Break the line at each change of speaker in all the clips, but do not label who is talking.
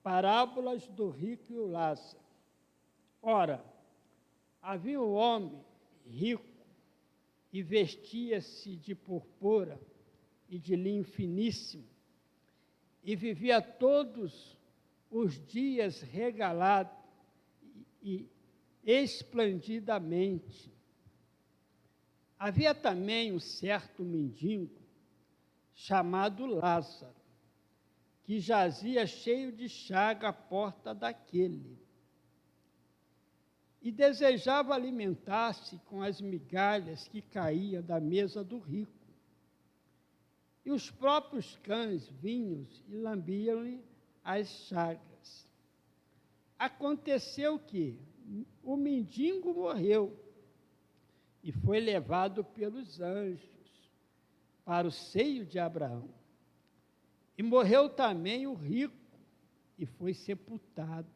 Parábolas do rico e o Lázaro. Ora, havia um homem rico e vestia-se de purpura e de linho finíssimo, e vivia todos os dias regalado e esplendidamente. Havia também um certo mendigo, chamado Lázaro, que jazia cheio de chaga à porta daquele, e desejava alimentar-se com as migalhas que caíam da mesa do rico. E os próprios cães vinham e lambiam-lhe as chagas. Aconteceu que o mendigo morreu e foi levado pelos anjos para o seio de Abraão. E morreu também o rico e foi sepultado.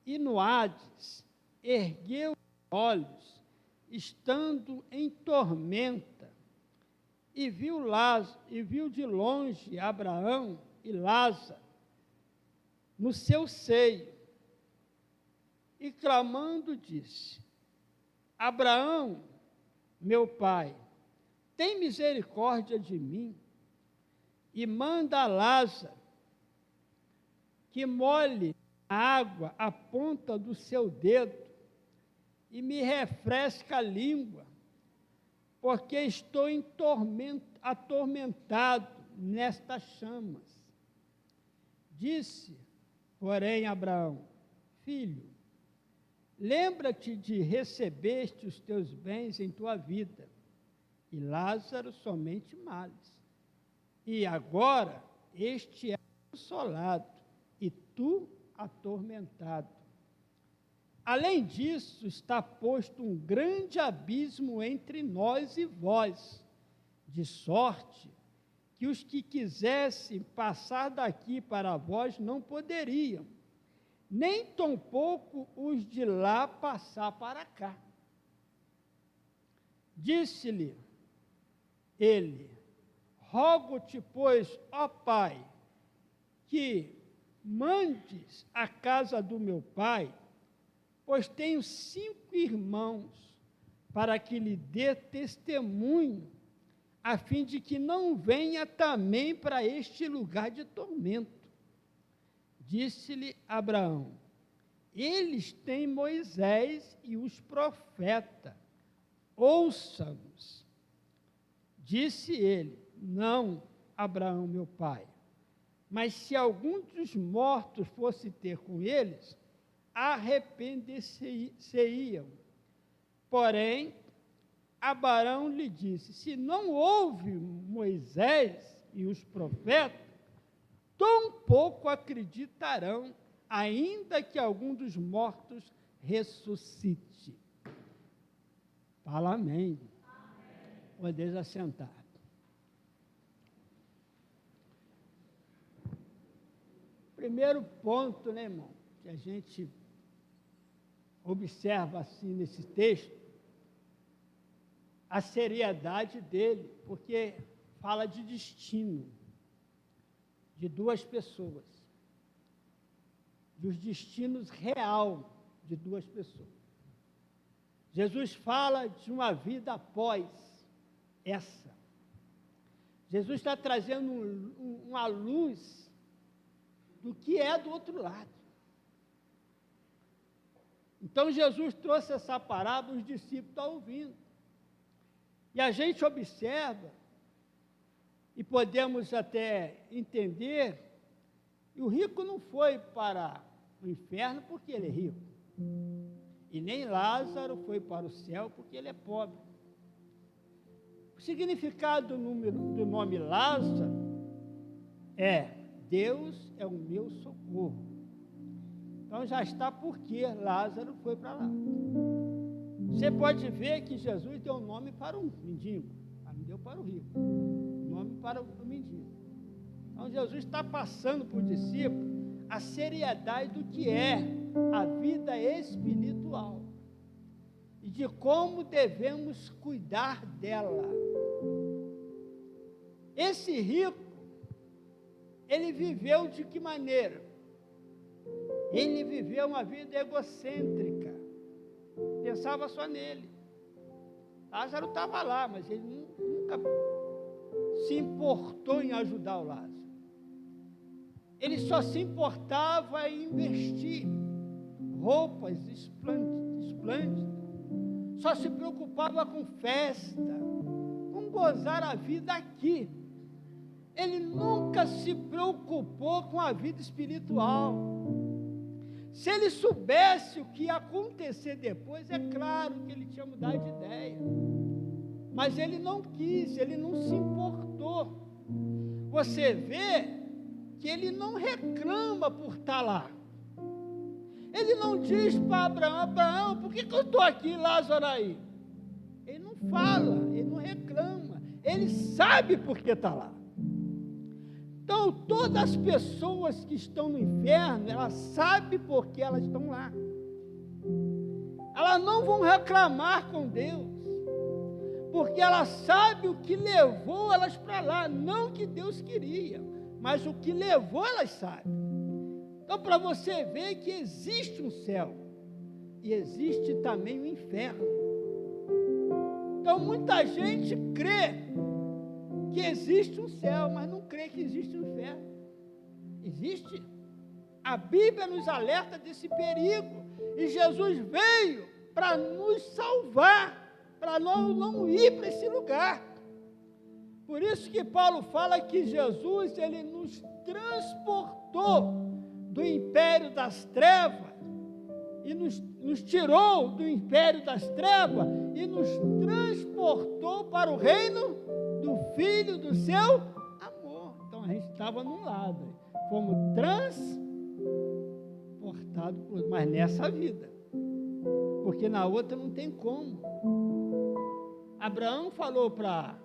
E no Hades ergueu os olhos, estando em tormenta, e viu de longe Abraão e Lázaro no seu seio, e clamando disse: Abraão, meu pai, tem misericórdia de mim, e manda a Lázaro que molhe a água à ponta do seu dedo e me refresca a língua, porque estou atormentado nestas chamas. Disse, porém, Abraão: Filho, lembra-te de recebeste os teus bens em tua vida, e Lázaro somente males. E agora este é consolado, e tu atormentado. Além disso, está posto um grande abismo entre nós e vós, de sorte que os que quisessem passar daqui para vós não poderiam, nem tampouco os de lá passar para cá. Disse-lhe ele: Rogo-te, pois, ó Pai, que mandes à casa do meu pai, pois tenho 5 irmãos, para que lhe dê testemunho, a fim de que não venha também para este lugar de tormento. Disse-lhe Abraão: Eles têm Moisés e os profetas, ouça-nos. Disse ele: Não, Abraão, meu pai, mas se algum dos mortos fosse ter com eles, arrepender-se-iam. Porém, Abraão lhe disse: Se não houve Moisés e os profetas, tampouco acreditarão, ainda que algum dos mortos ressuscite. Fala amém. Podeis assentar. Primeiro ponto, né, irmão, que a gente observa assim nesse texto, a seriedade dele, porque fala de destino de 2 pessoas, dos destinos real de 2 pessoas. Jesus fala de uma vida após essa. Jesus está trazendo uma luz do que é do outro lado. Então, Jesus trouxe essa parábola, os discípulos estão ouvindo. E a gente observa, e podemos até entender, que o rico não foi para o inferno porque ele é rico. E nem Lázaro foi para o céu porque ele é pobre. O significado do nome Lázaro é: Deus é o meu socorro. Então já está porque Lázaro foi para lá. Você pode ver que Jesus deu um nome para um mendigo, mas não deu para o rico. Nome para o mendigo. Então Jesus está passando para o discípulo a seriedade do que é a vida espiritual e de como devemos cuidar dela. Esse rico, ele viveu de que maneira? Ele viveu uma vida egocêntrica, pensava só nele. Lázaro estava lá, mas ele nunca se importou em ajudar o Lázaro. Ele só se importava em investir roupas esplêndidas, só se preocupava com festa, com gozar a vida aqui. Ele nunca se preocupou com a vida espiritual. Se ele soubesse o que ia acontecer depois, é claro que ele tinha mudado de ideia. Mas ele não quis, ele não se importou. Você vê que ele não reclama por estar lá. Ele não diz para Abraão: Abraão, por que eu estou aqui, Lázaro aí? Ele não fala, ele não reclama. Ele sabe por que está lá. Então, todas as pessoas que estão no inferno, elas sabem por que elas estão lá. Elas não vão reclamar com Deus, porque elas sabem o que levou elas para lá, não o que Deus queria, mas o que levou elas sabem. Então, para você ver que existe um céu, e existe também um inferno. Então, muita gente crê que existe um céu, mas não crê que existe um inferno. Existe. A Bíblia nos alerta desse perigo, e Jesus veio para nos salvar, para não ir para esse lugar. Por isso que Paulo fala que Jesus, ele nos transportou do império das trevas, e nos tirou do império das trevas, e nos transportou para o reino do Filho do seu amor. Então a gente estava num lado, fomos transportados, mas nessa vida, porque na outra não tem como. Abraão falou para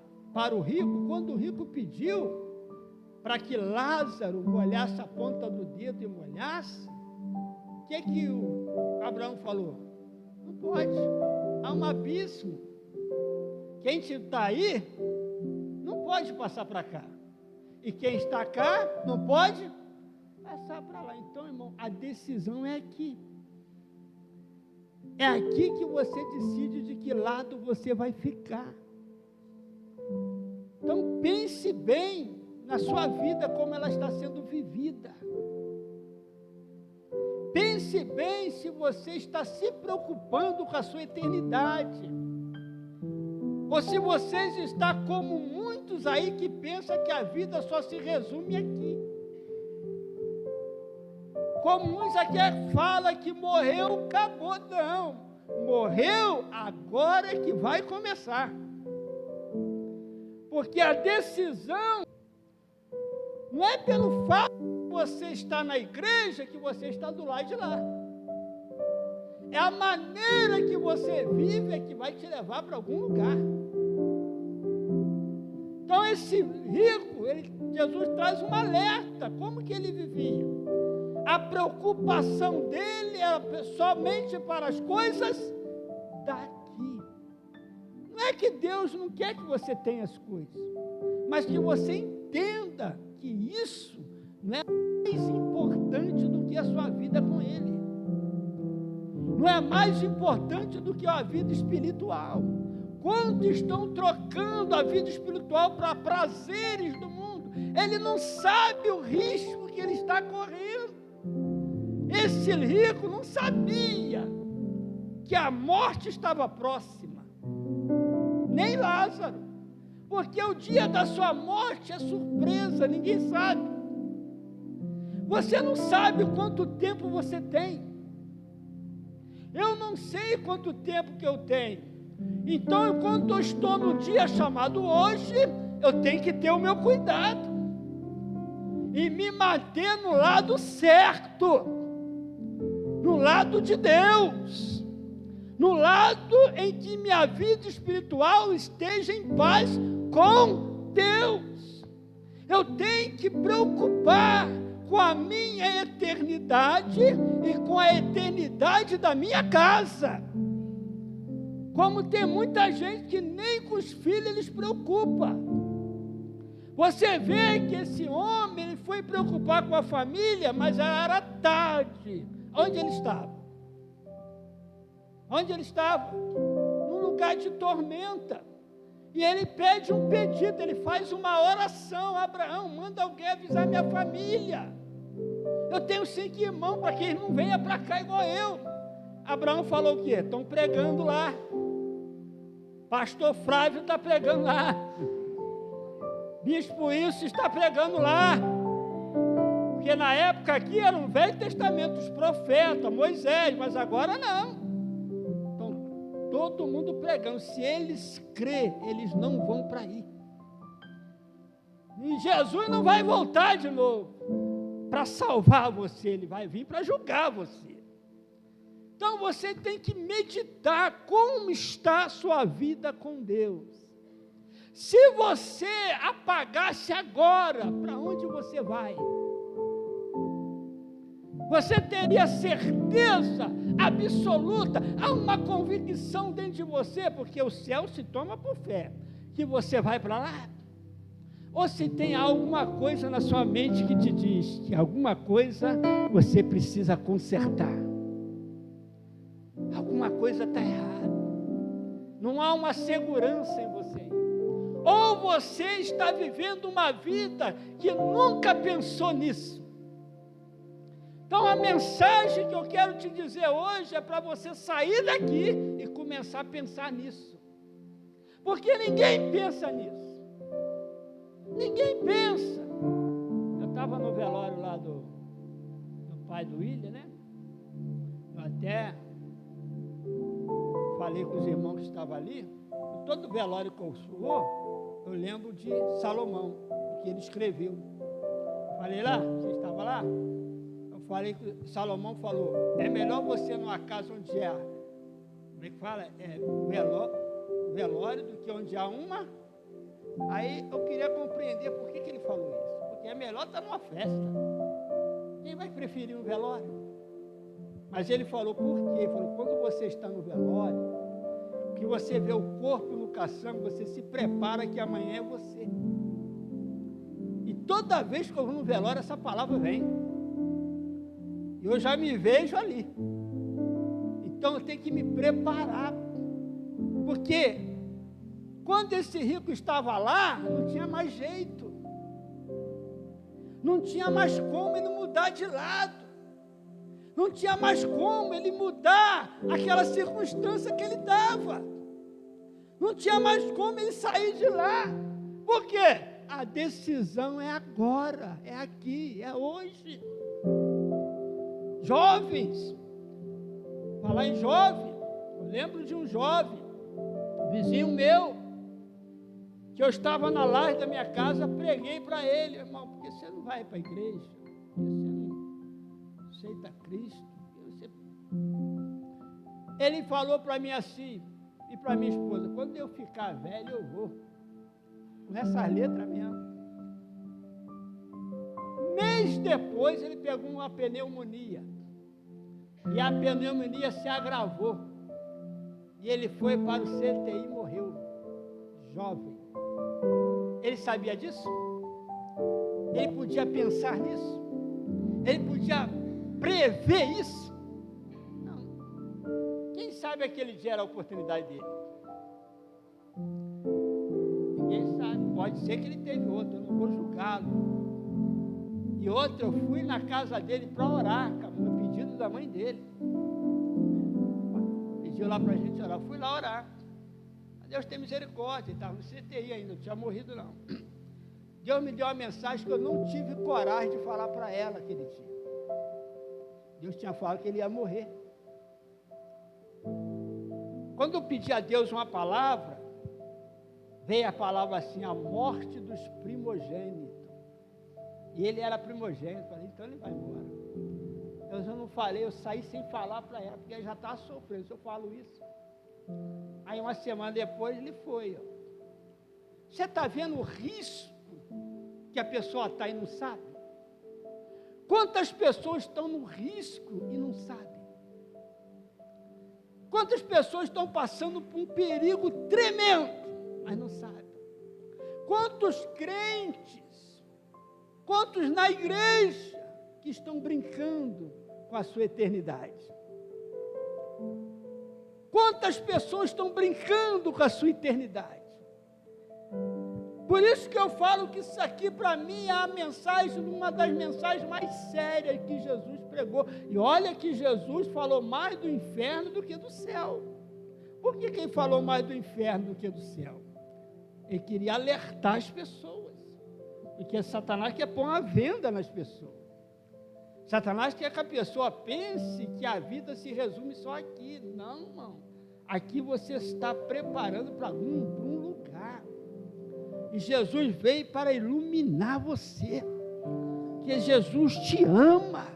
o rico, quando o rico pediu para que Lázaro molhasse a ponta do dedo e molhasse, o que o Abraão falou? Não pode, há um abismo, quem está aí não pode passar para cá, e quem está cá não pode passar para lá. Então, irmão, a decisão é aqui. É aqui que você decide de que lado você vai ficar. Então, pense bem na sua vida, como ela está sendo vivida. Pense bem se você está se preocupando com a sua eternidade, ou se você está como muitos aí que pensam que a vida só se resume aqui. Como uns aqui falam que morreu, acabou. Não, morreu, agora é que vai começar. Porque a decisão não é pelo fato de você estar na igreja que você está do lado de lá. É a maneira que você vive é que vai te levar para algum lugar. Então esse rico, Jesus traz um alerta. Como que ele vivia? A preocupação dele era somente para as coisas daqui. Não é que Deus não quer que você tenha as coisas, mas que você entenda que isso não é mais importante do que a sua vida com Ele. Não é mais importante do que a vida espiritual. Quantos estão trocando a vida espiritual para prazeres do mundo? Ele não sabe o risco que ele está correndo. Esse rico não sabia que a morte estava próxima, nem Lázaro, porque o dia da sua morte é surpresa, ninguém sabe. Você não sabe quanto tempo você tem. Eu não sei quanto tempo que eu tenho. Então, enquanto eu estou no dia chamado hoje, eu tenho que ter o meu cuidado e me manter no lado certo, no lado de Deus, no lado em que minha vida espiritual esteja em paz com Deus. Eu tenho que preocupar com a minha eternidade e com a eternidade da minha casa. Como tem muita gente que nem com os filhos eles preocupa, Você vê que esse homem ele foi preocupar com a família, mas já era tarde. Onde ele estava? Onde ele estava? Num lugar de tormenta. E ele pede um pedido, ele faz uma oração. Abraão, manda alguém avisar minha família. Eu tenho 5 irmãos para que eles não venham para cá igual eu. Abraão falou o quê? Estão pregando lá. Pastor Flávio está pregando lá. Bispo isso está pregando lá. Porque na época aqui era um Velho Testamento, os profetas, Moisés, mas agora não. Então, todo mundo pregando. Se eles crêem, eles não vão para aí. E Jesus não vai voltar de novo para salvar você, ele vai vir para julgar você. Então você tem que meditar como está a sua vida com Deus. Se você apagasse agora, para onde você vai? Você teria certeza absoluta, há uma convicção dentro de você, porque o céu se toma por fé, que você vai para lá. Ou se tem alguma coisa na sua mente que te diz que alguma coisa você precisa consertar. Alguma coisa está errada. Não há uma segurança em você. Ou você está vivendo uma vida que nunca pensou nisso. Então a mensagem que eu quero te dizer hoje é para você sair daqui e começar a pensar nisso. Porque ninguém pensa nisso. Ninguém pensa. Eu estava no velório lá do pai do William, né? Eu até falei com os irmãos que estavam ali. Todo velório que eu vou, eu lembro de Salomão, que ele escreveu. Eu falei lá, você estava lá? Eu falei que Salomão falou, é melhor você numa casa onde é, como é que fala? Velório do que onde há uma. Aí eu queria compreender por que ele falou isso. Porque é melhor estar numa festa. Quem vai preferir um velório? Mas ele falou por quê? Ele falou, quando você está no velório, que você vê o corpo no caçamba, você se prepara que amanhã é você. E toda vez que eu vou no velório, essa palavra vem. E eu já me vejo ali. Então eu tenho que me preparar. Porque quando esse rico estava lá, não tinha mais jeito. Não tinha mais como ele mudar de lado. Não tinha mais como ele mudar aquela circunstância que ele estava. Não tinha mais como ele sair de lá. Por quê? A decisão é agora, é aqui, é hoje. Jovens, falar em jovem, eu lembro de um jovem, vizinho meu, que eu estava na laje da minha casa, preguei para ele, irmão, porque você não vai para a igreja, porque você não aceita Cristo. Ele falou para mim assim, e para minha esposa, quando eu ficar velho eu vou, com essas letras mesmo. Mês depois ele pegou uma pneumonia, e a pneumonia se agravou, e ele foi para o CTI e morreu, jovem. Ele sabia disso? Ele podia pensar nisso? Ele podia prever isso? Não. Quem sabe aquele dia era a oportunidade dele? Ninguém sabe. Pode ser que ele teve outro, eu não vou julgá-lo. E outro, eu fui na casa dele para orar, no pedido da mãe dele. Pediu lá para a gente orar, eu fui lá orar. Deus tem misericórdia, ele estava no CTI ainda, não tinha morrido não. Deus me deu uma mensagem que eu não tive coragem de falar para ela aquele dia. Deus tinha falado que ele ia morrer. Quando eu pedi a Deus uma palavra, veio a palavra assim, a morte dos primogênitos. E ele era primogênito, falei, então ele vai embora. Eu não falei, eu saí sem falar para ela, porque ela já estava sofrendo, se eu falo isso. Aí uma semana depois ele foi. Você está vendo o risco que a pessoa está e não sabe? Quantas pessoas estão no risco e não sabem? Quantas pessoas estão passando por um perigo tremendo, mas não sabem? Quantos crentes, quantos na igreja que estão brincando com a sua eternidade? Quantas pessoas estão brincando com a sua eternidade? Por isso que eu falo que isso aqui para mim é a mensagem, uma das mensagens mais sérias que Jesus pregou. E olha que Jesus falou mais do inferno do que do céu. Por que ele falou mais do inferno do que do céu? Ele queria alertar as pessoas. Porque Satanás quer pôr uma venda nas pessoas. Satanás quer que a pessoa pense que a vida se resume só aqui. Não, irmão. Aqui você está preparando para um lugar. E Jesus veio para iluminar você. Que Jesus te ama.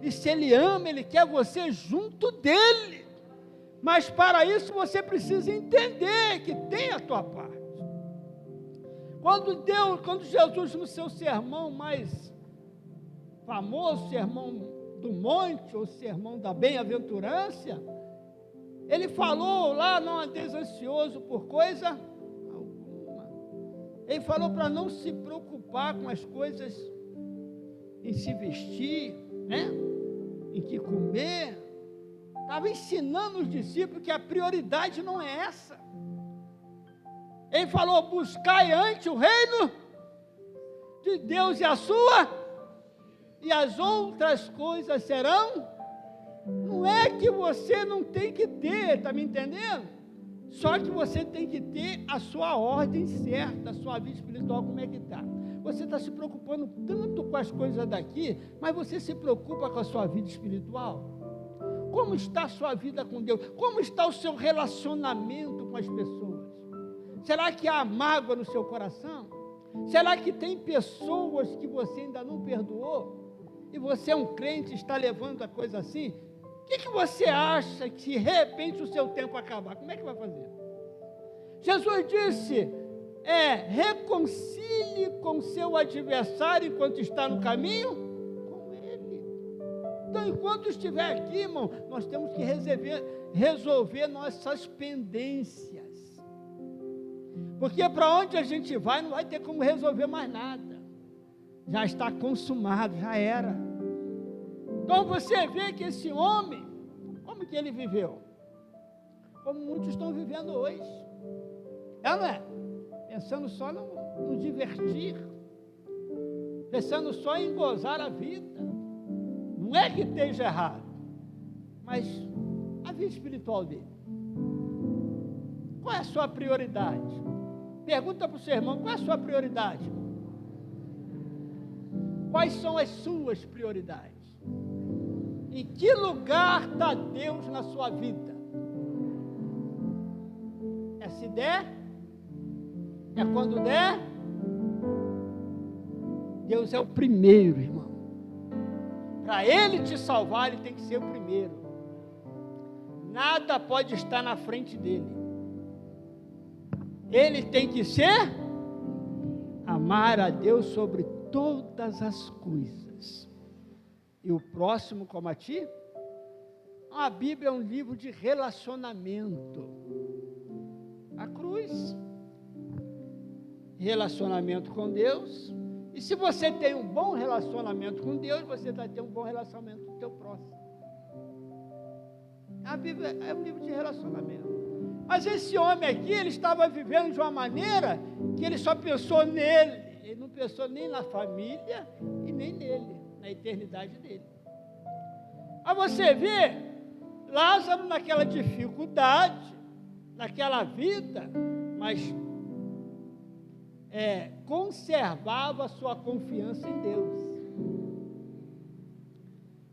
E se Ele ama, Ele quer você junto dEle. Mas para isso você precisa entender que tem a tua parte. Quando Jesus, no seu sermão mais famoso, sermão do monte, ou sermão da bem-aventurança, Ele falou lá, não andeis ansioso por coisa alguma. Ele falou para não se preocupar com as coisas em se vestir, né? Em que comer. Estava ensinando os discípulos que a prioridade não é essa. Ele falou, buscai antes o reino de Deus e a sua, e as outras coisas serão. Não é que você não tem que ter, está me entendendo? Só que você tem que ter a sua ordem certa, a sua vida espiritual, como é que está. Você está se preocupando tanto com as coisas daqui, mas você se preocupa com a sua vida espiritual? Como está a sua vida com Deus? Como está o seu relacionamento com as pessoas? Será que há mágoa no seu coração? Será que tem pessoas que você ainda não perdoou? E você é um crente e está levando a coisa assim? O que você acha que, de repente, o seu tempo acabar? Como é que vai fazer? Jesus disse, reconcilie com seu adversário enquanto está no caminho com ele. Então, enquanto estiver aqui, irmão, nós temos que resolver nossas pendências. Porque para onde a gente vai, não vai ter como resolver mais nada. Já está consumado, já era. Então você vê que esse homem, como que ele viveu? Como muitos estão vivendo hoje. É, não é? Pensando só no divertir. Pensando só em gozar a vida. Não é que esteja errado. Mas a vida espiritual dele. Qual é a sua prioridade? Pergunta para o seu irmão, qual é a sua prioridade? Quais são as suas prioridades? Em que lugar está Deus na sua vida? É se der? É quando der? Deus é o primeiro, irmão. Para Ele te salvar, Ele tem que ser o primeiro. Nada pode estar na frente dEle. Ele tem que ser amar a Deus sobre todas as coisas. E o próximo como a ti? A Bíblia é um livro de relacionamento. A cruz, relacionamento com Deus. E se você tem um bom relacionamento com Deus, você vai ter um bom relacionamento com o teu próximo. A Bíblia é um livro de relacionamento. Mas esse homem aqui, ele estava vivendo de uma maneira que ele só pensou nele. Ele não pensou nem na família e nem nele, na eternidade dele. Aí você vê Lázaro naquela dificuldade, naquela vida, mas conservava a sua confiança em Deus.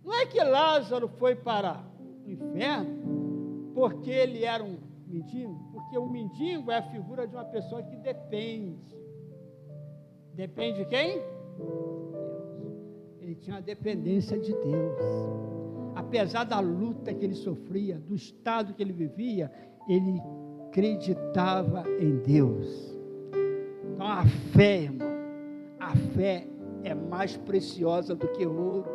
Não é que Lázaro foi para o inferno porque ele era um mendigo, porque o mendigo é a figura de uma pessoa que depende. Depende de quem? Deus. Ele tinha uma dependência de Deus. Apesar da luta que ele sofria, do estado que ele vivia, ele acreditava em Deus. Então a fé, irmão, a fé é mais preciosa do que ouro.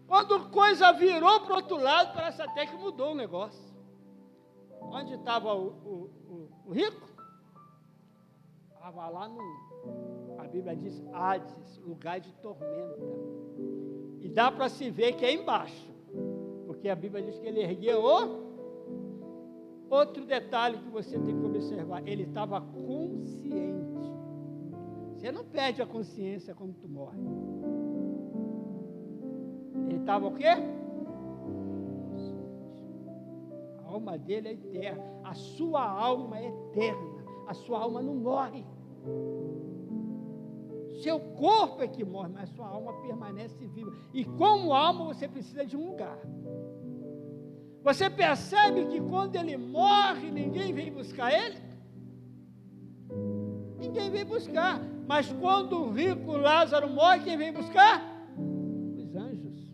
Quando a coisa virou para o outro lado, parece até que mudou o negócio. Onde estava o rico? Estava lá a Bíblia diz, Hades, lugar de tormenta. E dá para se ver que é embaixo, porque a Bíblia diz que ele ergueu outro detalhe que você tem que observar, ele estava consciente. Você não perde a consciência quando tu morre. Ele estava o quê? A alma dele é eterna, a sua alma é eterna, a sua alma não morre. Seu corpo é que morre, mas sua alma permanece viva. E como alma você precisa de um lugar. Você percebe que quando ele morre, ninguém vem buscar ele? Ninguém vem buscar. Mas quando o rico Lázaro morre, quem vem buscar? Os anjos.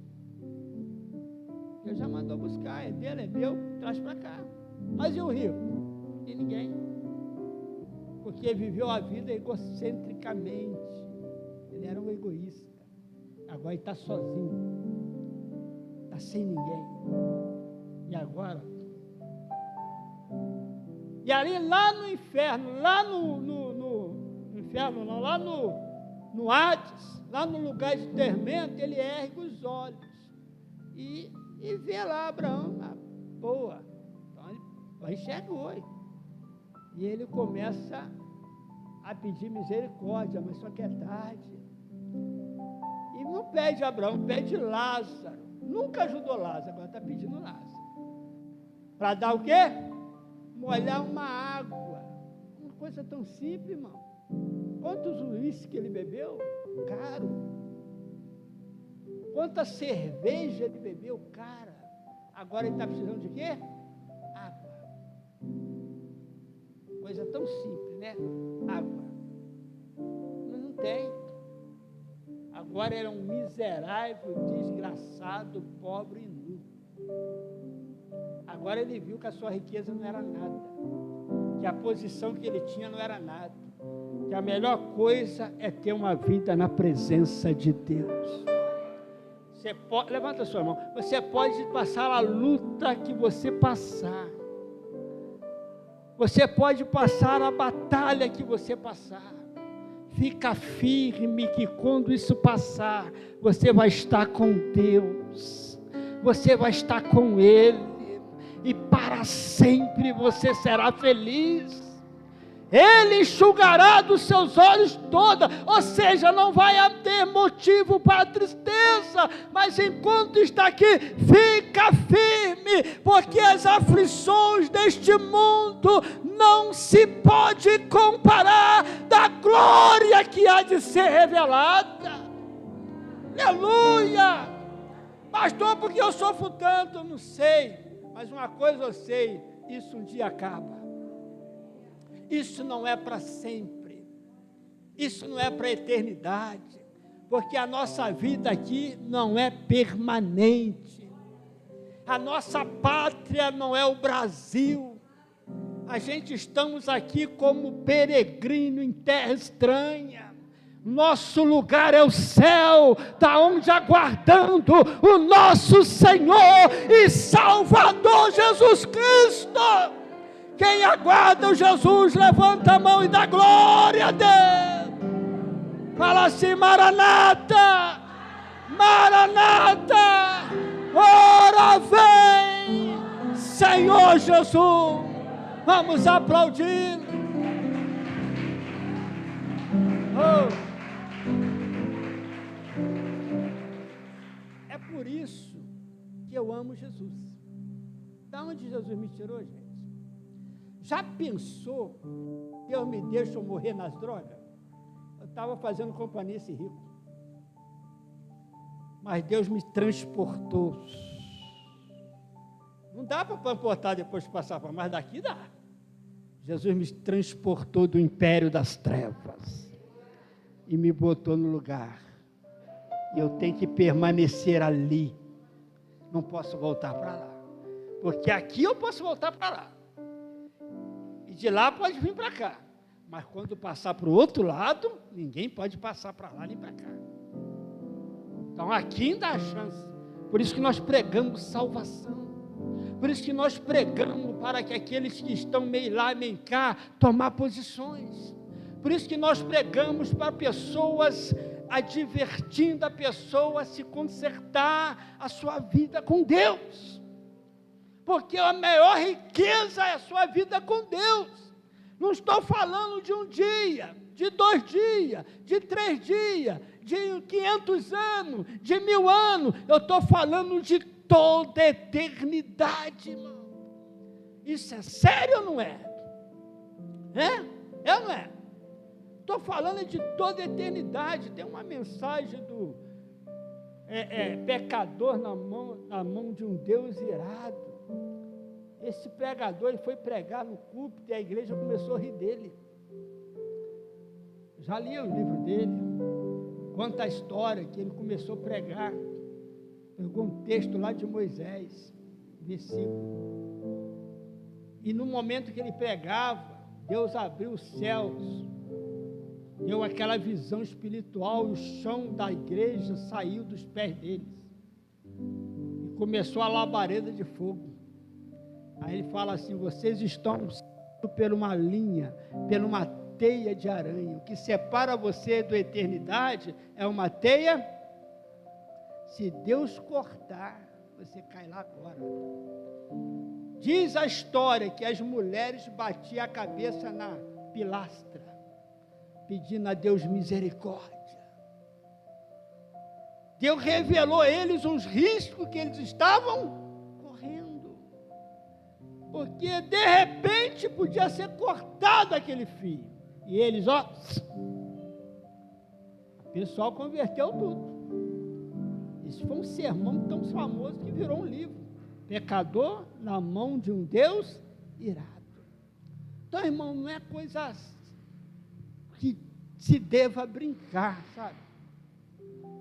Deus já mandou buscar, é dele, é meu, traz para cá. Mas e o rico? E ninguém. Porque viveu a vida egocentricamente. Ele era um egoísta. Agora ele está sozinho. Está sem ninguém. E agora? E ali lá no inferno, lá no inferno não, lá no Hades, lá no lugar de tormento, ele ergue os olhos e vê lá Abraão, boa. Então ele enxergou. E ele começa a pedir misericórdia, mas só que é tarde. E não pede Abraão, pede Lázaro. Nunca ajudou Lázaro, agora está pedindo Lázaro. Para dar o quê? Molhar uma água. Uma coisa tão simples, irmão. Quantos uísques ele bebeu? Caro. Quanta cerveja ele bebeu? Cara. Agora ele está precisando de quê? Água. Coisa tão simples, né? Água. Mas não tem. Agora era um miserável, desgraçado, pobre e nu. Agora ele viu que a sua riqueza não era nada, que a posição que ele tinha não era nada, que a melhor coisa é ter uma vida na presença de Deus. Você pode, levanta a sua mão, você pode passar a luta que você passar, você pode passar a batalha que você passar, fica firme que quando isso passar, você vai estar com Deus, você vai estar com Ele, e para sempre você será feliz. Ele enxugará dos seus olhos toda, ou seja, não vai ter motivo para tristeza, mas enquanto está aqui, fica firme, porque as aflições deste mundo não se pode comparar da glória que há de ser revelada. Aleluia! Pastor, porque eu sofro tanto? Não sei. Mas uma coisa eu sei, isso um dia acaba. Isso não é para sempre. Isso não é para a eternidade. Porque a nossa vida aqui não é permanente. A nossa pátria não é o Brasil. A gente estamos aqui como peregrino em terra estranha. Nosso lugar é o céu, da onde aguardando o nosso Senhor e Salvador Jesus Cristo. Quem aguarda o Jesus, levanta a mão e dá glória a Deus. Fala assim, Maranata, Maranata, ora vem, Senhor Jesus. Vamos aplaudir. Oh. É por isso que eu amo Jesus. Da onde Jesus me tirou, gente? Já pensou, Deus me deixa eu morrer nas drogas? Eu estava fazendo companhia a esse rico. Mas Deus me transportou. Não dá para transportar depois de passar para, mas daqui dá. Jesus me transportou do império das trevas e me botou no lugar. E eu tenho que permanecer ali. Não posso voltar para lá. Porque aqui eu posso voltar para lá. E de lá pode vir para cá. Mas quando passar para o outro lado, ninguém pode passar para lá nem para cá. Então aqui ainda há chance. Por isso que nós pregamos salvação. Por isso que nós pregamos para que aqueles que estão meio lá, meio cá, tomar posições. Por isso que nós pregamos para pessoas, advertindo a pessoa a se consertar a sua vida com Deus. Porque a maior riqueza é a sua vida com Deus. Não estou falando de um dia, de 2 dias, de 3 dias, de 500 anos, de 1000 anos. Eu estou falando de toda a eternidade, irmão. Isso é sério ou não é? É ou não é? Estou falando de toda a eternidade. Tem uma mensagem do pecador na mão de um Deus irado. Esse pregador, ele foi pregar no púlpito e a igreja começou a rir dele. Já li o livro dele, conta a história que ele começou a pregar. Pegou um texto lá de Moisés, versículo. E no momento que ele pregava, Deus abriu os céus, deu aquela visão espiritual, e o chão da igreja saiu dos pés deles. E começou a labareda de fogo. Aí ele fala assim: vocês estão por uma linha, por uma teia de aranha. O que separa você da eternidade é uma teia. Se Deus cortar, você cai lá agora. Diz a história que as mulheres batiam a cabeça na pilastra, pedindo a Deus misericórdia. Deus revelou a eles os riscos que eles estavam correndo, porque de repente podia ser cortado aquele fio, e eles, o pessoal converteu tudo. Isso foi um sermão tão famoso que virou um livro, Pecador na mão de um Deus irado. Então, irmão, não é coisa que se deva brincar, sabe?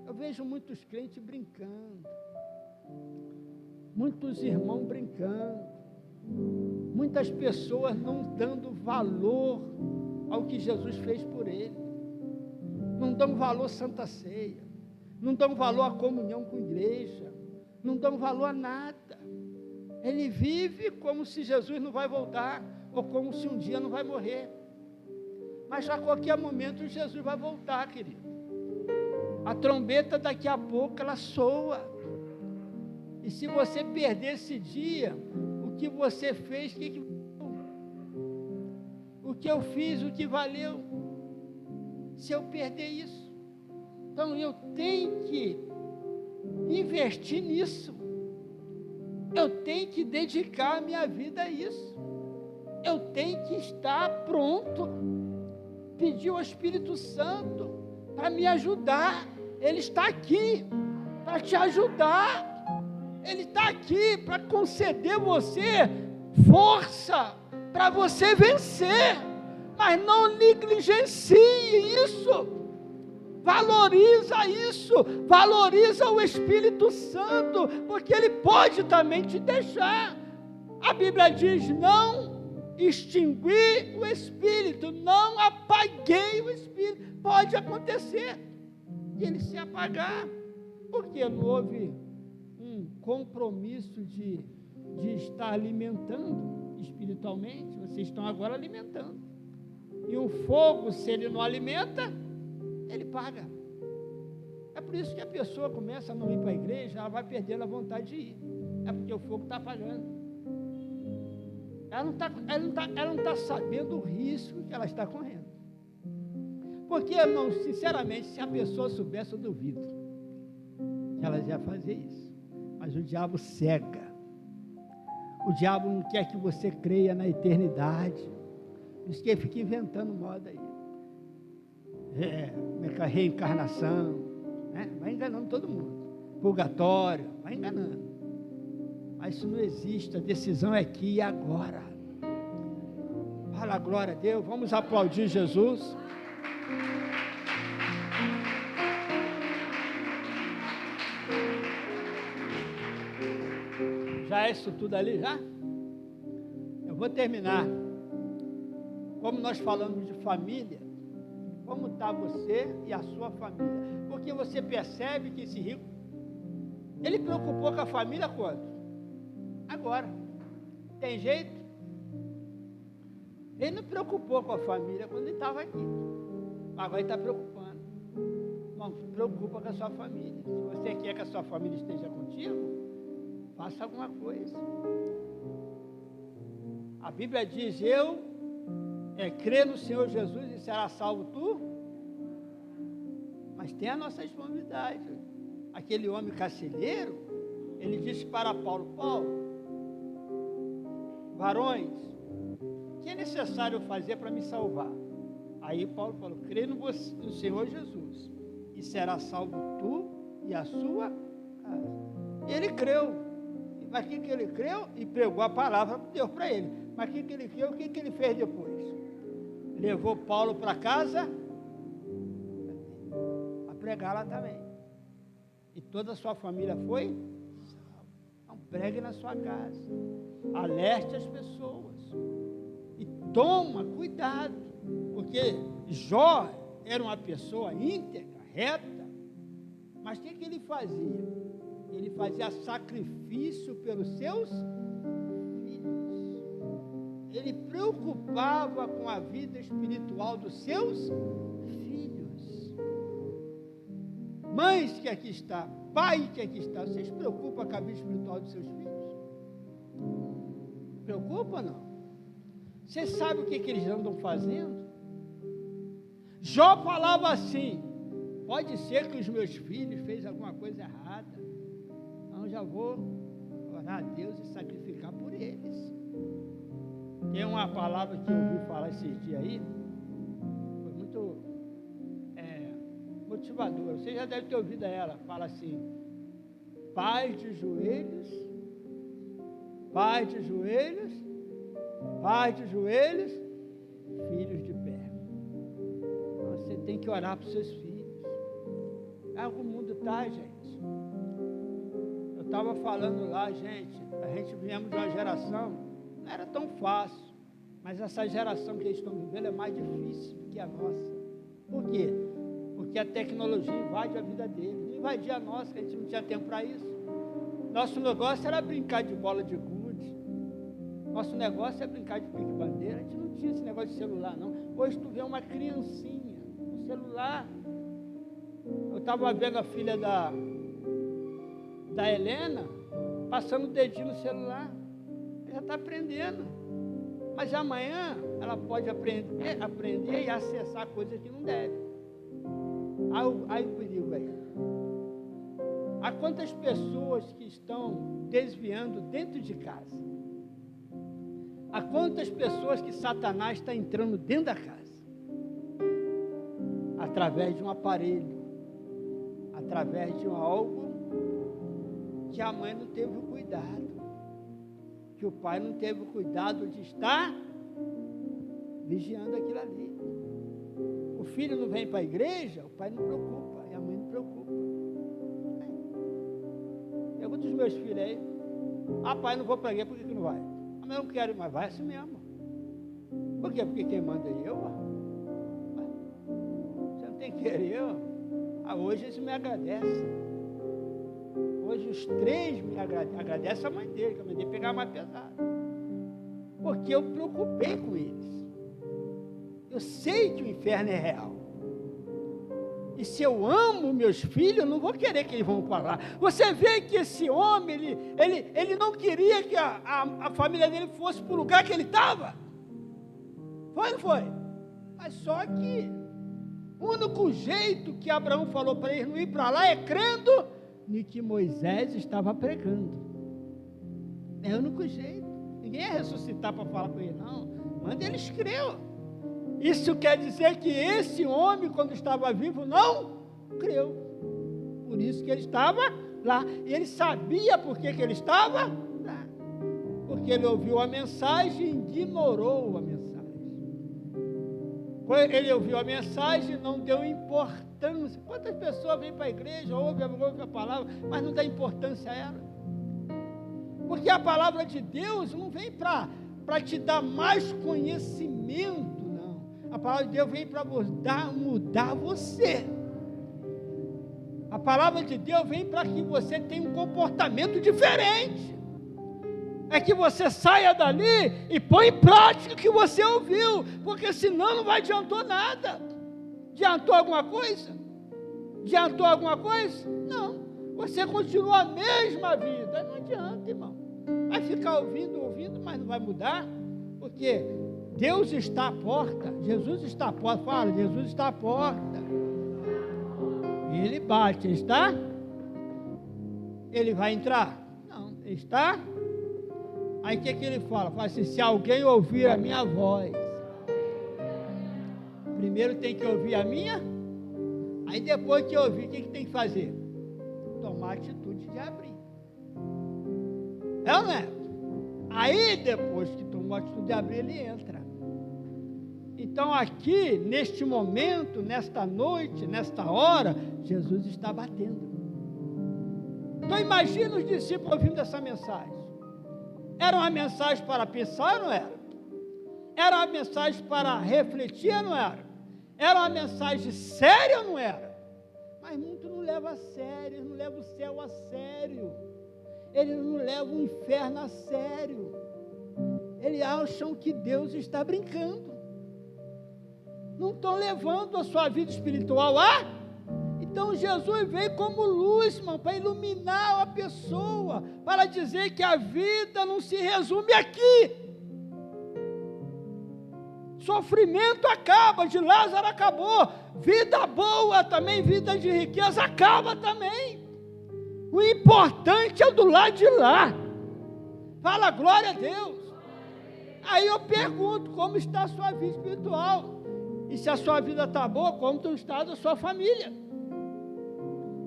Eu vejo muitos crentes brincando, muitos irmãos brincando, muitas pessoas não dando valor ao que Jesus fez por ele, não dão valor à Santa Ceia, não dão valor à comunhão com a igreja, não dão valor a nada. Ele vive como se Jesus não vai voltar, ou como se um dia não vai morrer. Mas a qualquer momento Jesus vai voltar, querido. A trombeta daqui a pouco ela soa. E se você perder esse dia, o que você fez, o que eu fiz, o que valeu? Se eu perder isso, então eu tenho que investir nisso. Eu tenho que dedicar a minha vida a isso. Eu tenho que estar pronto. Pedir ao Espírito Santo para me ajudar. Ele está aqui para te ajudar. Ele está aqui para conceder você força para você vencer. Mas não negligencie isso. Valoriza isso, valoriza o Espírito Santo, porque Ele pode também te deixar. A Bíblia diz: não extingui o Espírito, não apaguei o Espírito. Pode acontecer de ele se apagar, porque não houve um compromisso de estar alimentando espiritualmente. Vocês estão agora alimentando, e o fogo, se ele não alimenta, ele paga. É por isso que a pessoa começa a não ir para a igreja, ela vai perdendo a vontade de ir. É porque o fogo está apagando. Ela não está sabendo o risco que ela está correndo. Porque, irmão, sinceramente, se a pessoa soubesse, eu duvido que ela ia fazer isso. Mas o diabo cega. O diabo não quer que você creia na eternidade. Por isso que ele fica inventando moda aí. Reencarnação, né? Vai enganando todo mundo. Purgatório, vai enganando. Mas isso não existe, a decisão é aqui e agora. Fala, glória a Deus, vamos aplaudir Jesus. Já é isso tudo ali, já? Eu vou terminar. Como nós falamos de família, como está você e a sua família? Porque você percebe que esse rico, ele preocupou com a família quando? Agora. Tem jeito? Ele não preocupou com a família quando ele estava aqui. Agora ele está preocupando. Não, preocupa com a sua família. Se você quer que a sua família esteja contigo, faça alguma coisa. A Bíblia diz, crê no Senhor Jesus e será salvo tu. Mas tem a nossa responsabilidade. Aquele homem carcereiro, ele disse para Paulo, varões, o que é necessário fazer para me salvar? Aí Paulo falou, crê no Senhor Jesus e será salvo tu e a sua casa. E ele creu. Mas o que ele creu? E pregou a palavra de Deus para ele. Mas o que ele creu? O que ele fez depois? Levou Paulo para casa a pregar lá também. E toda a sua família foi salva. Então pregue na sua casa. Alerte as pessoas. E toma cuidado. Porque Jó era uma pessoa íntegra, reta. Mas o que ele fazia? Ele fazia sacrifício pelos seus filhos. Ele preocupava com a vida espiritual dos seus filhos. Mães que aqui está, pai que aqui está, vocês se preocupam com a vida espiritual dos seus filhos? Preocupa ou não? Você sabe o que eles andam fazendo? Jó falava assim, pode ser que os meus filhos fez alguma coisa errada, então já vou orar a Deus e sacrificar por eles. Tem uma palavra que eu ouvi falar esses dias aí, foi muito motivadora, você já deve ter ouvido ela, fala assim, pais de joelhos, pais de joelhos, pais de joelhos, filhos de pé. Você tem que orar para os seus filhos. É o que o mundo está, gente. Eu estava falando lá, gente, a gente viemos de uma geração, não era tão fácil, mas essa geração que eles estão vivendo é mais difícil do que a nossa. Por quê? Porque a tecnologia invade a vida deles. Não invadia a nossa, que a gente não tinha tempo para isso. Nosso negócio era brincar de bola de gude. Nosso negócio é brincar de pique-bandeira. A gente não tinha esse negócio de celular, não. Hoje tu vê uma criancinha no celular. Eu estava vendo a filha da Helena passando o dedinho no celular. Ela já está aprendendo. Mas amanhã ela pode aprender e acessar coisas que não deve. Aí o perigo aí. Há quantas pessoas que estão desviando dentro de casa? Há quantas pessoas que Satanás está entrando dentro da casa? Através de um aparelho, através de algo que a mãe não teve o cuidado, que o pai não teve o cuidado de estar vigiando aquilo ali. O filho não vem para a igreja, o pai não preocupa, e a mãe não preocupa. Pergunta os meus filhos aí, pai, não vou para a igreja, por que não vai? Mas eu não quero, mas vai assim mesmo. Por quê? Porque quem manda é eu. Você não tem que querer. Hoje eles me agradecem. Hoje os três me agradecem a mãe dele, que a mãe dele pegava mais pesado. Porque eu preocupei com eles. Eu sei que o inferno é real. E se eu amo meus filhos, eu não vou querer que eles vão para lá. Você vê que esse homem, ele não queria que a família dele fosse para o lugar que ele estava. Foi ou não foi? Mas só que o único jeito que Abraão falou para eles não ir para lá é crendo no que Moisés estava pregando. É o único jeito. Ninguém ia ressuscitar para falar com ele, não. Manda eles crer. Isso quer dizer que esse homem, quando estava vivo, não creu. Por isso que ele estava lá. E ele sabia por que ele estava lá. Porque ele ouviu a mensagem e ignorou a mensagem. Quando ele ouviu a mensagem, não deu importância. Quantas pessoas vêm para a igreja, ouvem a palavra, mas não dá importância a ela? Porque a palavra de Deus não vem para te dar mais conhecimento. A palavra de Deus vem para mudar você. A palavra de Deus vem para que você tenha um comportamento diferente. é que você saia dali e põe em prática o que você ouviu, porque senão não vai adiantar nada. Adiantou alguma coisa? Adiantou alguma coisa? Não. Você continua a mesma vida. Não adianta, irmão. Vai ficar ouvindo, mas não vai mudar, porque Deus está à porta. Jesus está à porta. Fala, Jesus está à porta. Ele bate, está? Ele vai entrar? Não, ele está? Aí o que ele fala? Fala assim, se alguém ouvir a minha voz, primeiro tem que ouvir a minha, aí depois que ouvir, o que tem que fazer? Tomar a atitude de abrir. É ou não é? Aí depois que tomou a atitude de abrir, ele entra. Então aqui, neste momento, nesta noite, nesta hora, Jesus está batendo. Então imagina os discípulos ouvindo essa mensagem. Era uma mensagem para pensar ou não era? Era uma mensagem para refletir ou não era? Era uma mensagem séria ou não era? Mas muito não leva a sério, eles não levam o céu a sério. Eles não levam o inferno a sério. Eles acham que Deus está brincando. Não estão levando a sua vida espiritual a... Então Jesus veio como luz, irmão, para iluminar a pessoa, para dizer que a vida não se resume aqui. Sofrimento acaba, de Lázaro acabou, vida boa também, vida de riqueza acaba também. O importante é do lado de lá. Fala glória a Deus. Aí eu pergunto, como está a sua vida espiritual? E se a sua vida está boa, como tem o estado da sua família?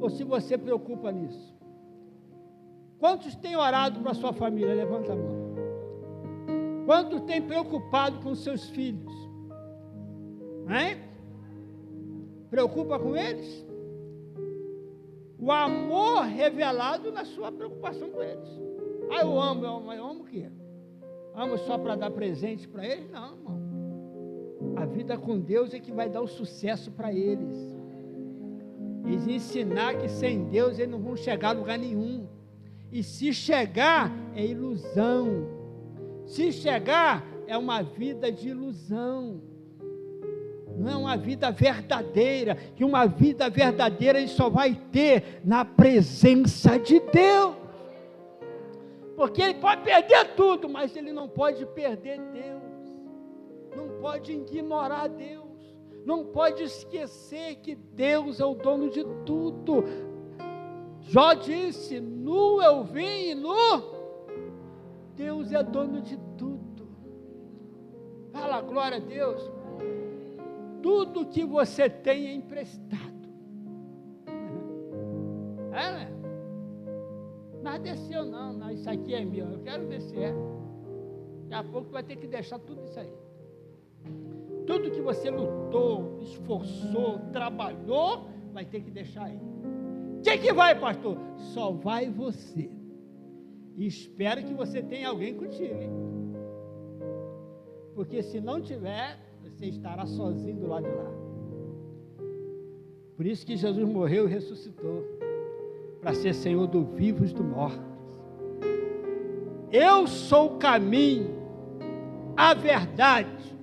Ou se você preocupa nisso? Quantos têm orado para a sua família? Levanta a mão. Quantos têm preocupado com seus filhos? Hein? Preocupa com eles? O amor revelado na sua preocupação com eles. Ah, eu amo o quê? Amo só para dar presente para eles? Não, irmão. A vida com Deus é que vai dar o sucesso para eles. Eles ensinar que sem Deus eles não vão chegar a lugar nenhum. E se chegar, é ilusão. Se chegar, é uma vida de ilusão. Não é uma vida verdadeira. Que uma vida verdadeira ele só vai ter na presença de Deus. Porque ele pode perder tudo, mas ele não pode perder Deus. Não pode ignorar Deus. Não pode esquecer que Deus é o dono de tudo. Jó disse, nu eu vim e nu, Deus é dono de tudo. Fala glória a Deus. Tudo que você tem é emprestado. É, né? Mas desceu não, isso aqui é meu, eu quero ver se é. Daqui a pouco vai ter que deixar tudo isso aí. Tudo que você lutou, esforçou, trabalhou, vai ter que deixar aí. Que vai, pastor? Só vai você. E espero que você tenha alguém contigo, hein? Porque se não tiver, você estará sozinho do lado de lá. Por isso que Jesus morreu e ressuscitou, para ser Senhor do vivos e do mortos. Eu sou o caminho, a verdade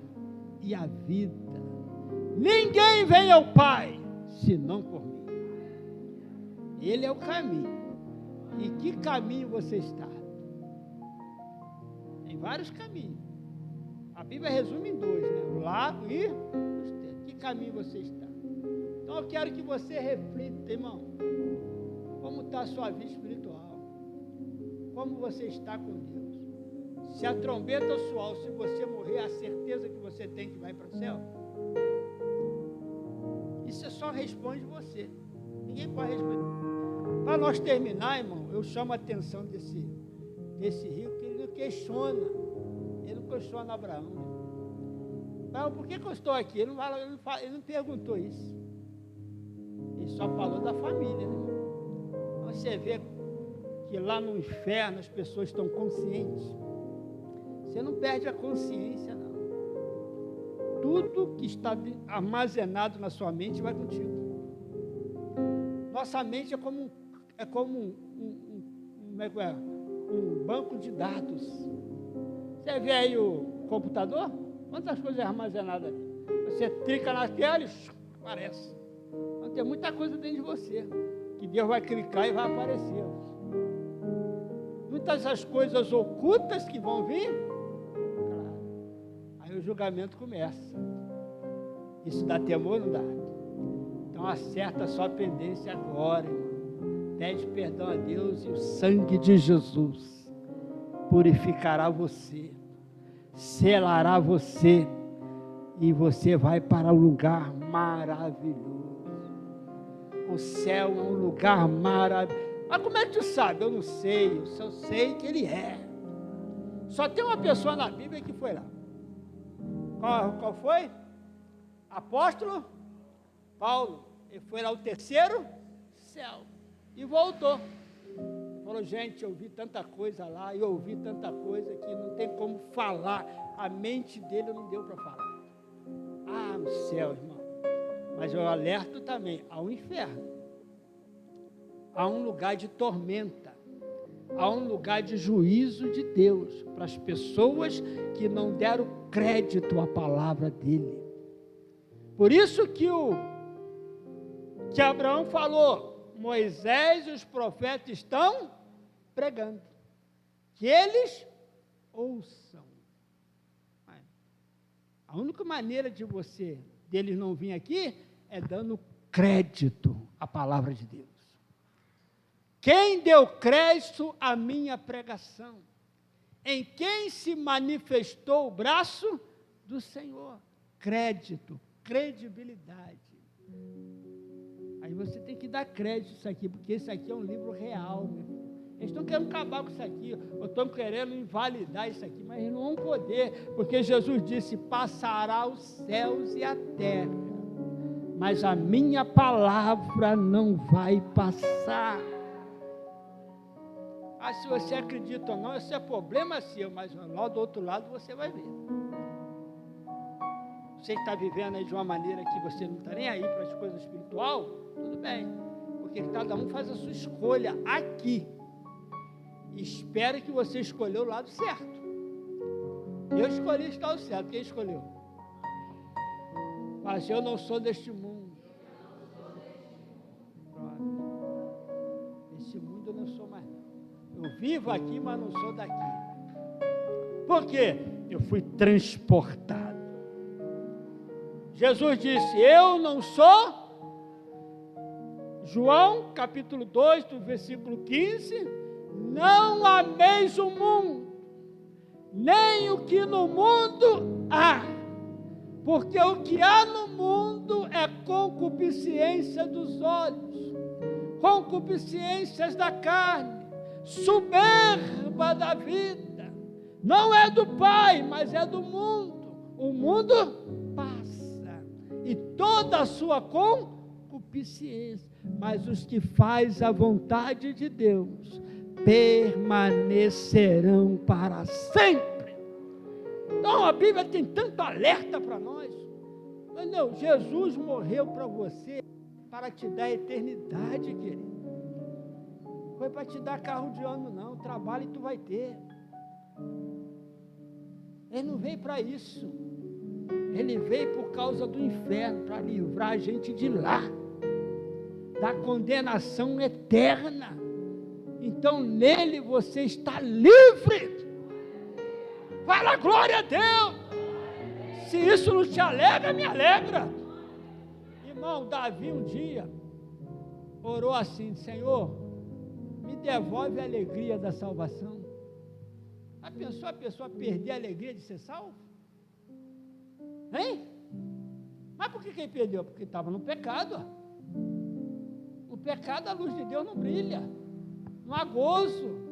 e a vida. Ninguém vem ao Pai, senão por mim. Ele é o caminho. E que caminho você está? Tem vários caminhos. A Bíblia resume em dois, né? O largo e o estreito. Que caminho você está? Então eu quero que você reflita, irmão. Como está a sua vida espiritual? Como você está com Deus? Se a trombeta soar, se você morrer, a certeza que você tem que vai para o céu? Isso só responde você. Ninguém pode responder. Para nós terminar, irmão, eu chamo a atenção desse rico, que ele não questiona. Ele não questiona Abraão. Né? Mas por que eu estou aqui? Ele não perguntou isso. Ele só falou da família. Né? Então você vê que lá no inferno as pessoas estão conscientes. Você não perde a consciência, não. Tudo que está armazenado na sua mente vai contigo. Nossa mente é como um banco de dados. Você vê aí o computador? Quantas coisas armazenadas ali? Você clica na tela e aparece. Então, tem muita coisa dentro de você, que Deus vai clicar e vai aparecer. Muitas das coisas ocultas que vão vir, claro, aí o julgamento começa. Isso dá temor, não dá? Então acerta a sua pendência agora, irmão. Pede perdão a Deus e o sangue de Jesus purificará você, selará você, e você vai para um lugar maravilhoso. O céu é um lugar maravilhoso. Mas como é que tu sabe? Eu não sei, eu só sei que ele é. Só tem uma pessoa na Bíblia que foi lá. Qual foi? Apóstolo Paulo. Ele foi lá ao terceiro céu e voltou. Falou, gente, eu ouvi tanta coisa lá, eu ouvi tanta coisa que não tem como falar. A mente dele não deu para falar. Ah, o céu, irmão. Mas eu alerto também ao inferno. Há um lugar de tormenta. Há um lugar de juízo de Deus para as pessoas que não deram crédito à palavra dele. Por isso que Abraão falou, Moisés e os profetas estão pregando, que eles ouçam. A única maneira deles não vir aqui, é dando crédito à palavra de Deus. Quem deu crédito à minha pregação? Em quem se manifestou o braço do Senhor? Crédito, credibilidade. Aí você tem que dar crédito a isso aqui, porque isso aqui é um livro real, meu filho. Eles estão querendo acabar com isso aqui, ou estão querendo invalidar isso aqui, mas eles não vão poder, porque Jesus disse, passará os céus e a terra, mas a minha palavra não vai passar. Ah, se você acredita ou não, esse é problema seu, mas lá do outro lado você vai ver. Você está vivendo aí de uma maneira que você não está nem aí para as coisas espirituais, tudo bem, porque cada um faz a sua escolha aqui. Espero que você escolheu o lado certo. Eu escolhi estar o certo. Quem escolheu? Mas eu não sou deste mundo. Esse mundo eu não sou mais. Eu vivo aqui, mas não sou daqui. Por quê? Eu fui transportado. Jesus disse, eu não sou. João, capítulo 2, do versículo 15... Não ameis o mundo, nem o que no mundo há, porque o que há no mundo é concupiscência dos olhos, concupiscências da carne, soberba da vida, não é do Pai, mas é do mundo. O mundo passa, e toda a sua concupiscência, mas os que fazem a vontade de Deus permanecerão para sempre. Então a Bíblia tem tanto alerta para nós. Entendeu? Jesus morreu para você, para te dar eternidade, querido. Foi para te dar carro de ano, não. Trabalho tu vai ter. Ele não veio para isso. Ele veio por causa do inferno, para livrar a gente de lá, da condenação eterna. Então nele você está livre. Fala glória a Deus. Se isso não te alegra, me alegra. Irmão, Davi um dia orou assim, Senhor, me devolve a alegria da salvação. Já pensou a pessoa perder a alegria de ser salvo? Hein? Mas por que ele perdeu? Porque estava no pecado. No pecado a luz de Deus não brilha, não há gozo.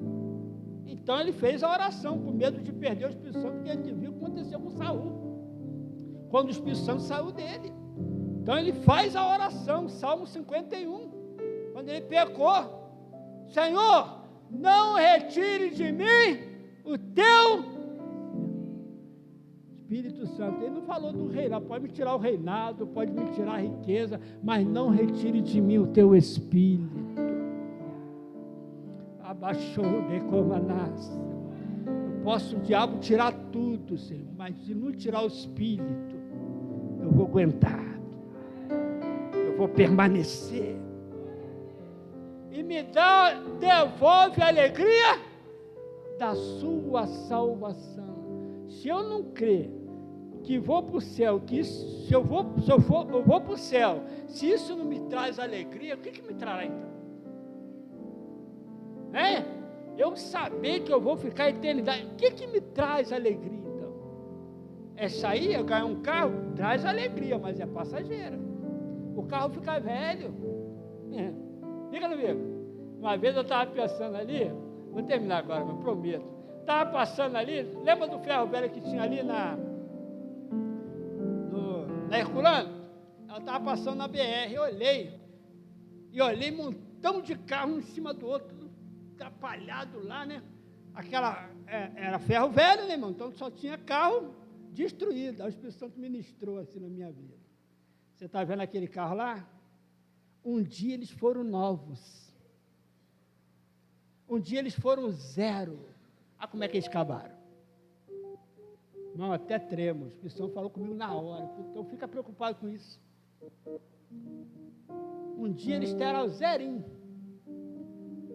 Então ele fez a oração, com medo de perder o Espírito Santo, porque ele viu o que aconteceu com Saul, quando o Espírito Santo saiu dele. Então ele faz a oração, Salmo 51, quando ele pecou, Senhor, não retire de mim o teu Espírito Santo. Ele não falou do reinado, pode me tirar o reinado, pode me tirar a riqueza, mas não retire de mim o teu Espírito. Abaixou de Comanás. Eu posso, o diabo, tirar tudo, Senhor, mas se não tirar o espírito, eu vou aguentar. Eu vou permanecer. E me devolve a alegria da sua salvação. Se eu não crer que vou para o céu, que isso, eu vou para o céu, se isso não me traz alegria, o que me trará então? Eu saber que eu vou ficar a eternidade, o que me traz alegria então? É sair, eu ganhar um carro, traz alegria, mas é passageira. O carro fica velho. Fica no meio. Uma vez eu estava pensando ali, vou terminar agora, mas prometo. Estava passando ali, lembra do ferro velho que tinha ali na Herculano? Eu estava passando na BR, eu olhei um montão de carro um em cima do outro, tudo atrapalhado lá, né? Era ferro velho, né, irmão? Então só tinha carro destruído. Aí o Espírito Santo ministrou assim na minha vida. Você está vendo aquele carro lá? Um dia eles foram novos. Um dia eles foram zero. Ah, como é que eles acabaram? Não, até tremo. O Espírito Santo falou comigo na hora. Então fica preocupado com isso. Um dia eles eram zerinho.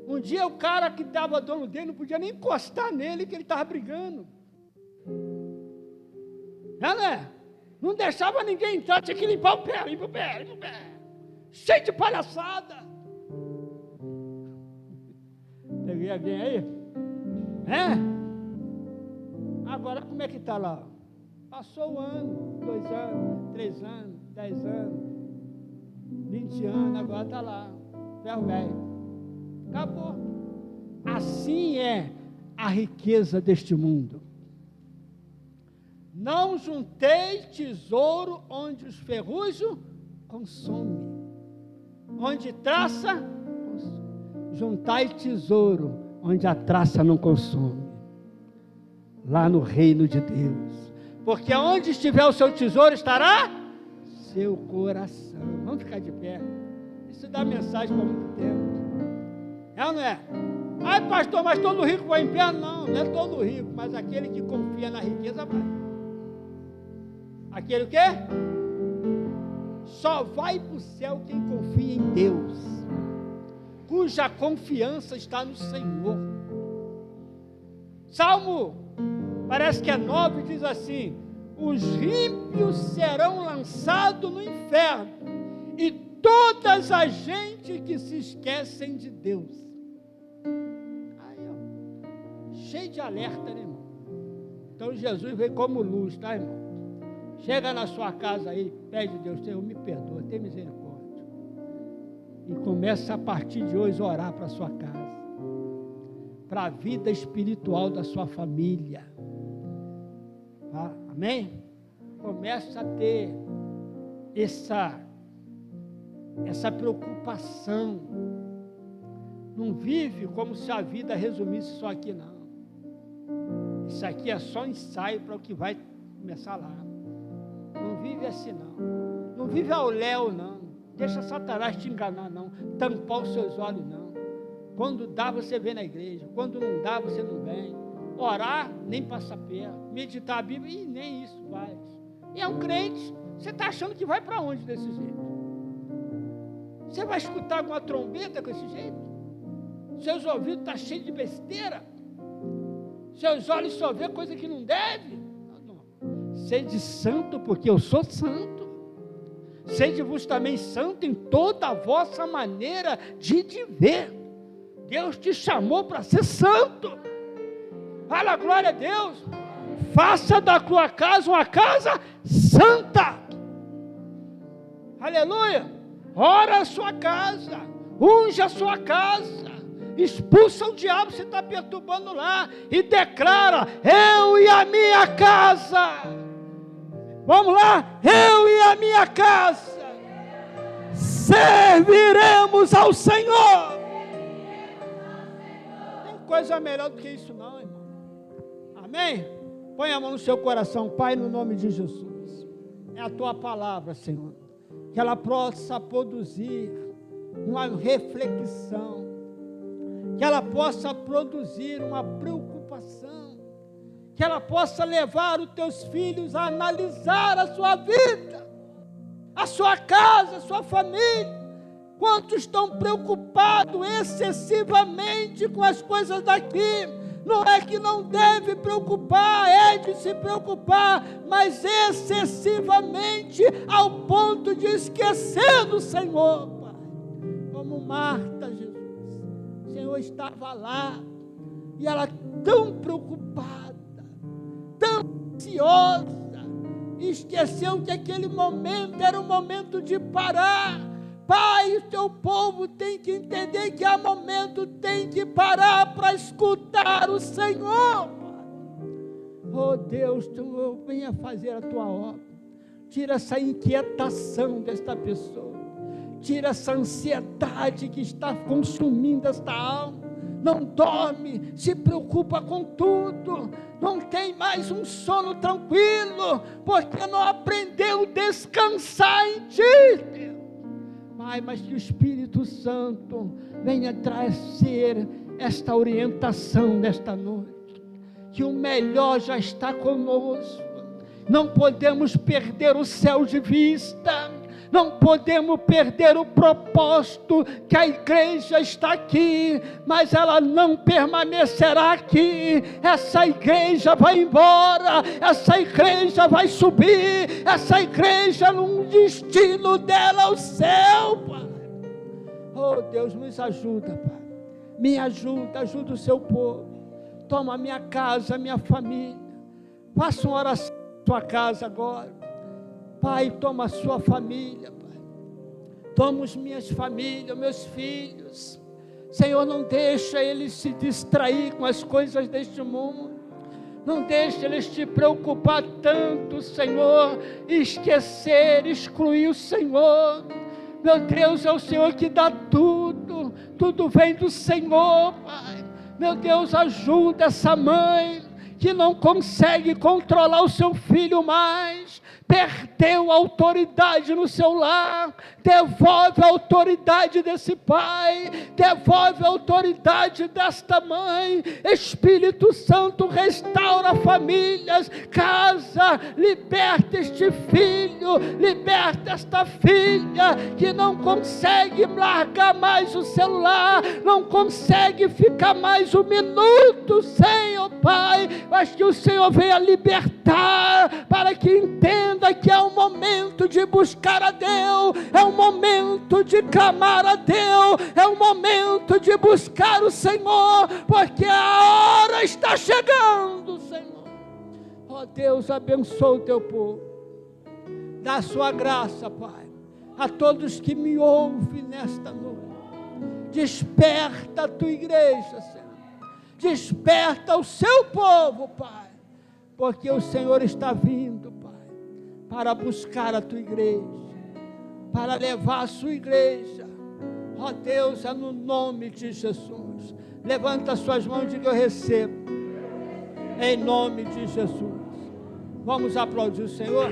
Um dia o cara que estava dono dele não podia nem encostar nele, que ele estava brigando. Não deixava ninguém entrar, tinha que limpar o pé, limpa o pé. Cheio de palhaçada. Peguei alguém aí? Agora como é que está lá? Passou 1 ano, 2 anos, 3 anos, 10 anos, 20 anos, agora está lá, ferro velho. Acabou. Assim é a riqueza deste mundo. Não juntei tesouro onde os ferrugem consomem, onde traça consome. Juntai tesouro onde a traça não consome, lá no reino de Deus, porque onde estiver o seu tesouro estará seu coração. Vamos ficar de pé. Isso dá mensagem para muito tempo. É ou não é? Ai, pastor, mas todo rico vai em pé? Não, não é todo rico, mas aquele que confia na riqueza vai. Aquele o quê? Só vai para o céu quem confia em Deus, cuja confiança está no Senhor. Salmo, parece que é 9, diz assim: os ímpios serão lançados no inferno, e todas as gente que se esquecem de Deus. Aí, ó, cheio de alerta, né, irmão? Então Jesus veio como luz, tá, irmão? Chega na sua casa aí, pede a Deus: Senhor, me perdoa, tem misericórdia. E começa a partir de hoje a orar para a sua casa, para a vida espiritual da sua família. Tá? Amém? Começa a ter essa preocupação. Não vive como se a vida resumisse só aqui, não. Isso aqui é só ensaio para o que vai começar lá. Não vive assim, não. Não vive ao léu, não. Deixa Satanás te enganar, não. Tampar os seus olhos, não. Quando dá, você vem na igreja. Quando não dá, você não vem. Orar, nem passa perto. Meditar a Bíblia, nem isso faz. E é um crente. Você está achando que vai para onde desse jeito? Você vai escutar alguma trombeta com esse jeito? Seus ouvidos estão cheios de besteira? Seus olhos só vê coisa que não deve? Sede santo, porque eu sou santo. Sede-vos também santo em toda a vossa maneira de viver. Deus te chamou para ser santo. Fala, glória a Deus. Faça da tua casa uma casa santa. Aleluia. Ora a sua casa, unja a sua casa, expulsa o diabo se está perturbando lá e declara: eu e a minha casa. Vamos lá, eu e a minha casa serviremos ao Senhor. Não tem coisa melhor do que isso não, irmão. Amém? Põe a mão no seu coração, Pai, no nome de Jesus. É a tua palavra, Senhor, que ela possa produzir uma reflexão, que ela possa produzir uma preocupação, que ela possa levar os teus filhos a analisar a sua vida, a sua casa, a sua família. Quantos estão preocupados excessivamente com as coisas daqui? Não é que não deve preocupar, é de se preocupar, mas excessivamente ao ponto de esquecer do Senhor, Pai. Como Marta, Jesus, o Senhor estava lá e ela tão preocupada, tão ansiosa, esqueceu que aquele momento era um momento de parar. Pai, o teu povo tem que entender que há momento, tem que parar para escutar o Senhor. Oh Deus, tu venha fazer a tua obra. Tira essa inquietação desta pessoa. Tira essa ansiedade que está consumindo esta alma. Não dorme, se preocupa com tudo. Não tem mais um sono tranquilo, porque não aprendeu a descansar em Ti, Deus. Pai, mas que o Espírito Santo venha trazer esta orientação nesta noite, que o melhor já está conosco, não podemos perder o céu de vista, não podemos perder o propósito, que a igreja está aqui, mas ela não permanecerá aqui. Essa igreja vai embora, essa igreja vai subir, essa igreja num destino dela ao céu, Pai. Oh Deus, nos ajuda, Pai, me ajuda, ajuda o seu povo. Toma a minha casa, a minha família, faça uma oração na tua casa agora. Pai, toma a sua família, Pai. Toma as minhas famílias, meus filhos. Senhor, não deixa eles se distrair com as coisas deste mundo. Não deixa eles te preocupar tanto, Senhor, esquecer, excluir o Senhor. Meu Deus, é o Senhor que dá tudo. Tudo vem do Senhor, Pai. Meu Deus, ajuda essa mãe que não consegue controlar o seu filho mais, perdeu a autoridade no seu lar. Devolve a autoridade desse pai, devolve a autoridade desta mãe. Espírito Santo, restaura famílias, casa, liberta este filho, liberta esta filha que não consegue largar mais o celular, não consegue ficar mais um minuto sem o Pai, mas que o Senhor venha libertar, para que entenda que é um momento de buscar a Deus, é um momento de clamar a Deus, é um momento de buscar o Senhor, porque a hora está chegando, Senhor. Ó Deus, abençoa o teu povo, dá a sua graça, Pai, a todos que me ouvem nesta noite. Desperta a tua igreja, Senhor, desperta o seu povo, Pai, porque o Senhor está vindo, Pai, para buscar a tua igreja, para levar a sua igreja. Ó Deus, é no nome de Jesus. Levanta as suas mãos e diga: eu recebo, em nome de Jesus. Vamos aplaudir o Senhor.